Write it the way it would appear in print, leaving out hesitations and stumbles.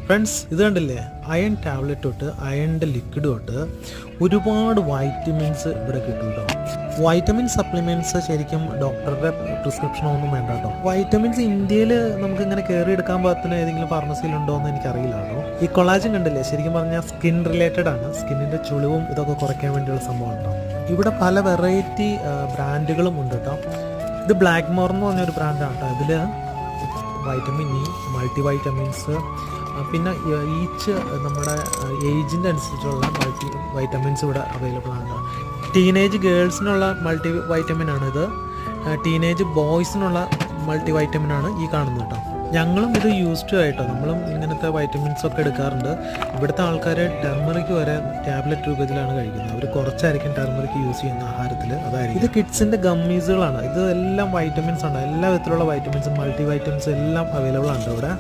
Friends, ഇത് കണ്ടില്ലേ, iron tablet തൊട്ട് അയണിൻ്റെ ലിക്വിഡ് തൊട്ട് ഒരുപാട് വൈറ്റമിൻസ് ഇവിടെ കിട്ടും കേട്ടോ. വൈറ്റമിൻ സപ്ലിമെൻറ്റ്സ് ശരിക്കും ഡോക്ടറുടെ പ്രിസ്ക്രിപ്ഷനോ ഒന്നും വേണ്ട കേട്ടോ. വൈറ്റമിൻസ് ഇന്ത്യയിൽ നമുക്ക് ഇങ്ങനെ കയറി എടുക്കാൻ പാകത്തിന് ഏതെങ്കിലും ഫാർമസിയിലുണ്ടോ എന്ന് എനിക്കറിയില്ല കേട്ടോ. ഈ കൊളാജൻ കണ്ടില്ലേ, ശരിക്കും പറഞ്ഞാൽ സ്കിൻ റിലേറ്റഡ് ആണ്. സ്കിന്നിൻ്റെ ചുളിവും ഇതൊക്കെ കുറയ്ക്കാൻ വേണ്ടിയുള്ള സംഭവം ഉണ്ടോ. ഇവിടെ പല വെറൈറ്റി ബ്രാൻഡുകളും ഉണ്ട് കേട്ടോ. ഇത് ബ്ലാക്ക് മോർ എന്ന് പറഞ്ഞൊരു ബ്രാൻഡാണ് കേട്ടോ. ഇതിൽ വൈറ്റമിൻ ഇ, മൾട്ടി വൈറ്റമിൻസ്, പിന്നെ ഈച്ച് നമ്മുടെ ഏജിൻ്റെ അനുസരിച്ചുള്ള മൾട്ടി വൈറ്റമിൻസ് ഇവിടെ അവൈലബിൾ ആണ്. ടീനേജ് ഗേൾസിനുള്ള മൾട്ടി വൈറ്റമിൻ ആണിത്. ടീനേജ് ബോയ്സിനുള്ള മൾട്ടി വൈറ്റമിൻ ആണ് ഈ കാണുന്നത് കേട്ടോ. ഞങ്ങളും ഇത് യൂസ്ഡ് ആയിട്ടോ, നമ്മളും ഇങ്ങനത്തെ വൈറ്റമിൻസ് ഒക്കെ എടുക്കാറുണ്ട്. ഇവിടുത്തെ ആൾക്കാർ ടെർമറിക് വരെ ടാബ്ലറ്റ് രൂപത്തിലാണ് കഴിക്കുന്നത്. അവർ കുറച്ചായിരിക്കും ടെർമറിക് യൂസ് ചെയ്യുന്ന ആഹാരത്തിൽ. അതായിരിക്കും ഇത് കിഡ്സിൻ്റെ ഗമ്മീസുകളാണ്. ഇത് എല്ലാം വൈറ്റമിൻസ് ഉണ്ട്. എല്ലാ വിധത്തിലുള്ള വൈറ്റമിൻസും മൾട്ടി വൈറ്റമിൻസും എല്ലാം അവൈലബിൾ ആണ് ഇവിടെ.